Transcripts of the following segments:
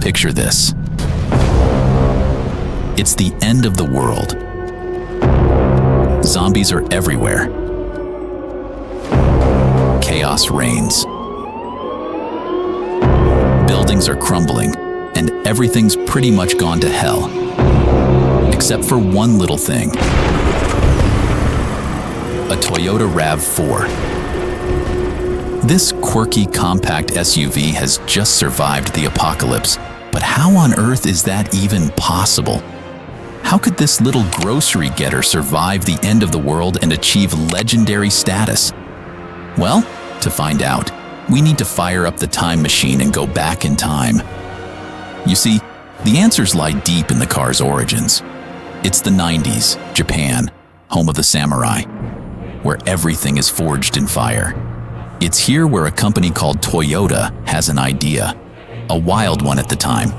Picture this. It's the end of the world. Zombies are everywhere. Chaos reigns. Buildings are crumbling, and everything's pretty much gone to hell. Except for one little thing. A Toyota RAV4. This quirky compact SUV has just survived the apocalypse, but how on earth is that even possible? How could this little grocery getter survive the end of the world and achieve legendary status? Well, to find out, we need to fire up the time machine and go back in time. You see, the answers lie deep in the car's origins. It's the 90s, Japan, home of the samurai, where everything is forged in fire. It's here where a company called Toyota has an idea, a wild one at the time,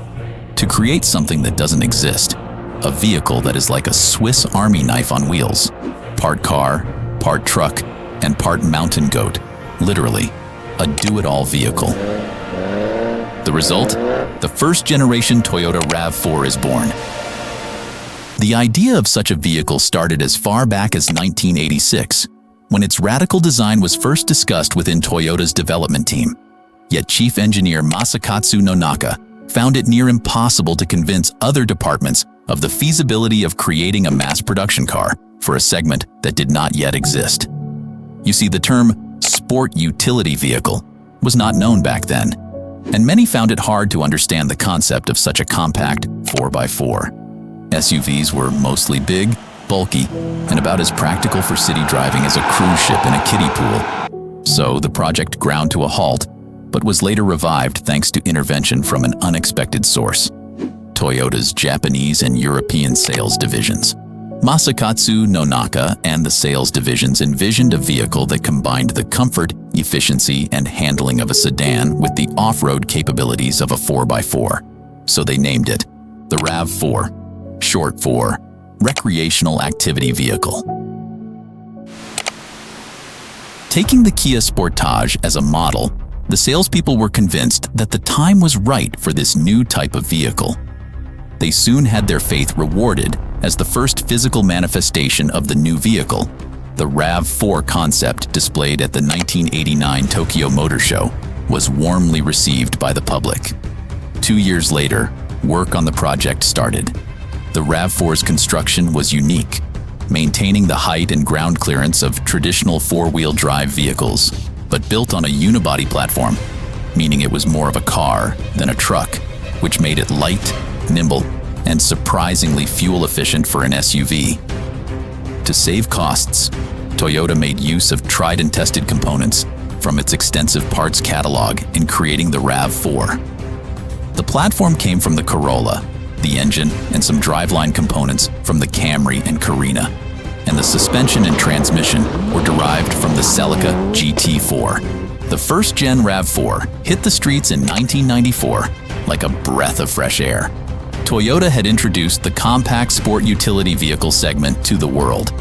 to create something that doesn't exist, a vehicle that is like a Swiss Army knife on wheels, part car, part truck, and part mountain goat, literally, a do-it-all vehicle. The result? The first generation Toyota RAV4 is born. The idea of such a vehicle started as far back as 1986, when its radical design was first discussed within Toyota's development team. Yet Chief Engineer Masakatsu Nonaka found it near impossible to convince other departments of the feasibility of creating a mass production car for a segment that did not yet exist. You see, the term sport utility vehicle was not known back then, and many found it hard to understand the concept of such a compact 4x4. SUVs were mostly big, bulky, and about as practical for city driving as a cruise ship in a kiddie pool. So the project ground to a halt, but was later revived thanks to intervention from an unexpected source: Toyota's Japanese and European sales divisions. Masakatsu Nonaka and the sales divisions envisioned a vehicle that combined the comfort, efficiency, and handling of a sedan with the off-road capabilities of a 4x4. So they named it the RAV4, short for Recreational Activity Vehicle. Taking the Kia Sportage as a model, the salespeople were convinced that the time was right for this new type of vehicle. They soon had their faith rewarded as the first physical manifestation of the new vehicle. The RAV4 concept, displayed at the 1989 Tokyo Motor Show, was warmly received by the public. 2 years later, work on the project started. The RAV4's construction was unique, maintaining the height and ground clearance of traditional four-wheel drive vehicles, but built on a unibody platform, meaning it was more of a car than a truck, which made it light, nimble, and surprisingly fuel-efficient for an SUV. To save costs, Toyota made use of tried and tested components from its extensive parts catalog in creating the RAV4. The platform came from the Corolla, the engine and some driveline components from the Camry and Carina, and the suspension and transmission were derived from the Celica GT4. The first Gen RAV4 hit the streets in 1994 like a breath of fresh air. Toyota had introduced the compact sport utility vehicle segment to the world.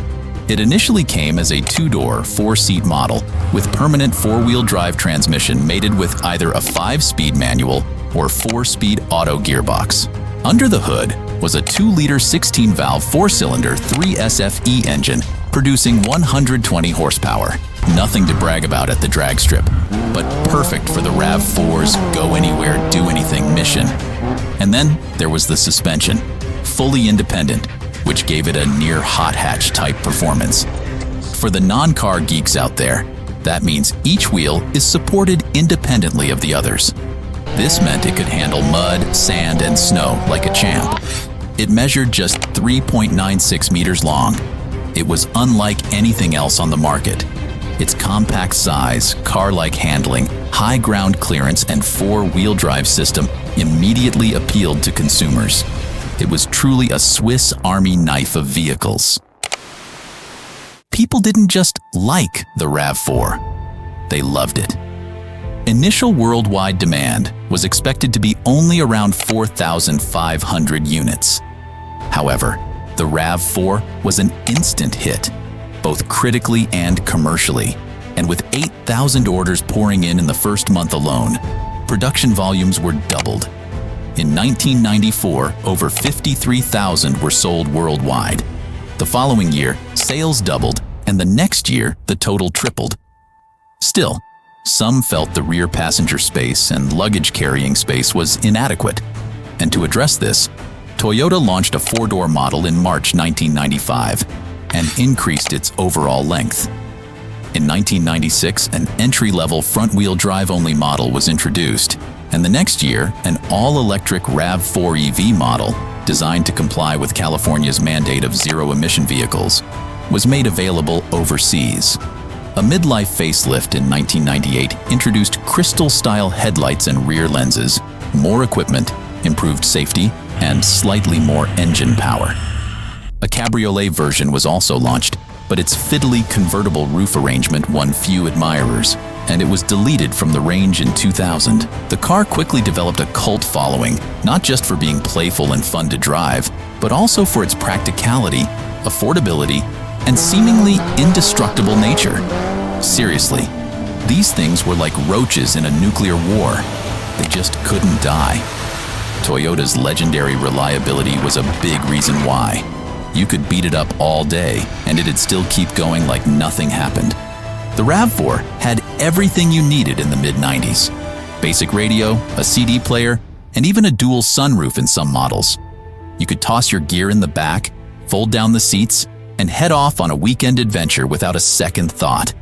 It initially came as a two-door, four-seat model with permanent four-wheel drive transmission mated with either a 5-speed manual or 4-speed auto gearbox. Under the hood was a 2-liter 16-valve 4-cylinder 3SFE engine producing 120 horsepower. Nothing to brag about at the drag strip, but perfect for the RAV4's go-anywhere, do-anything mission. And then there was the suspension, fully independent, which gave it a near hot hatch type performance. For the non-car geeks out there, that means each wheel is supported independently of the others. This meant it could handle mud, sand, and snow like a champ. It measured just 3.96 meters long. It was unlike anything else on the market. Its compact size, car-like handling, high ground clearance, and four-wheel drive system immediately appealed to consumers. It was truly a Swiss Army knife of vehicles. People didn't just like the RAV4, they loved it. Initial worldwide demand was expected to be only around 4,500 units. However, the RAV4 was an instant hit, both critically and commercially, and with 8,000 orders pouring in the first month alone, production volumes were doubled. In 1994, over 53,000 were sold worldwide. The following year, sales doubled, and the next year, the total tripled. Still, some felt the rear passenger space and luggage carrying space was inadequate. And to address this, Toyota launched a four-door model in March 1995 and increased its overall length. In 1996, an entry-level front-wheel drive-only model was introduced, and the next year, an all-electric RAV4 EV model, designed to comply with California's mandate of zero-emission vehicles, was made available overseas. A midlife facelift in 1998 introduced crystal-style headlights and rear lenses, more equipment, improved safety, and slightly more engine power. A cabriolet version was also launched, but its fiddly convertible roof arrangement won few admirers, and it was deleted from the range in 2000. The car quickly developed a cult following, not just for being playful and fun to drive, but also for its practicality, affordability, and seemingly indestructible nature. Seriously, these things were like roaches in a nuclear war. They just couldn't die. Toyota's legendary reliability was a big reason why. You could beat it up all day, and it'd still keep going like nothing happened. The RAV4 had everything you needed in the mid-90s. Basic radio, a CD player, and even a dual sunroof in some models. You could toss your gear in the back, fold down the seats, and head off on a weekend adventure without a second thought.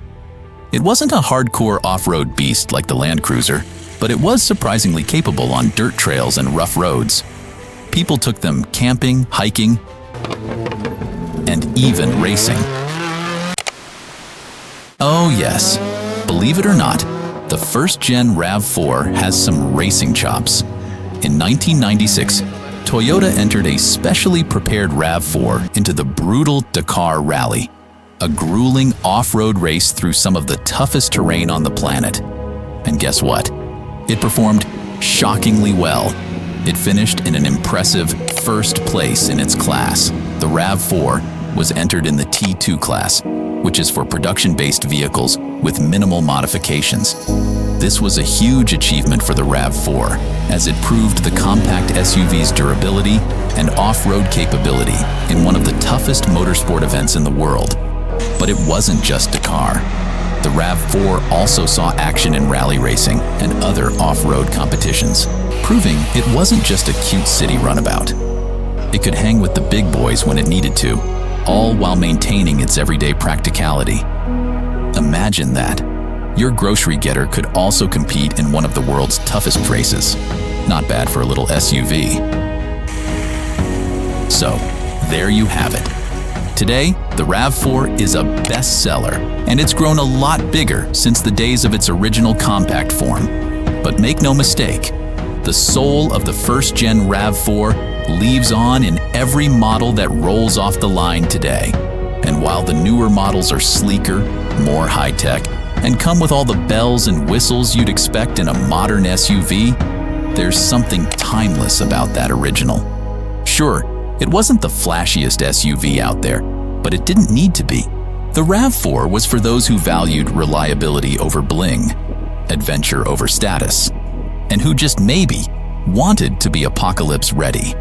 It wasn't a hardcore off-road beast like the Land Cruiser, but it was surprisingly capable on dirt trails and rough roads. People took them camping, hiking, and even racing. Oh yes, believe it or not, the first Gen RAV4 has some racing chops. In 1996, Toyota entered a specially prepared RAV4 into the brutal Dakar Rally, a grueling off-road race through some of the toughest terrain on the planet. And guess what? It performed shockingly well. It finished in an impressive first place in its class. The RAV4 was entered in the T2 class, which is for production-based vehicles with minimal modifications. This was a huge achievement for the RAV4, as it proved the compact SUV's durability and off-road capability in one of the toughest motorsport events in the world. But it wasn't just Dakar. The RAV4 also saw action in rally racing and other off-road competitions, proving it wasn't just a cute city runabout. It could hang with the big boys when it needed to, all while maintaining its everyday practicality. Imagine that. Your grocery getter could also compete in one of the world's toughest races. Not bad for a little SUV. So, there you have it. Today, the RAV4 is a bestseller, and it's grown a lot bigger since the days of its original compact form. But make no mistake, the soul of the first-gen RAV4 lives on in every model that rolls off the line today. And while the newer models are sleeker, more high-tech, and come with all the bells and whistles you'd expect in a modern SUV, there's something timeless about that original. Sure, it wasn't the flashiest SUV out there, but it didn't need to be. The RAV4 was for those who valued reliability over bling, adventure over status, and who just maybe wanted to be apocalypse ready.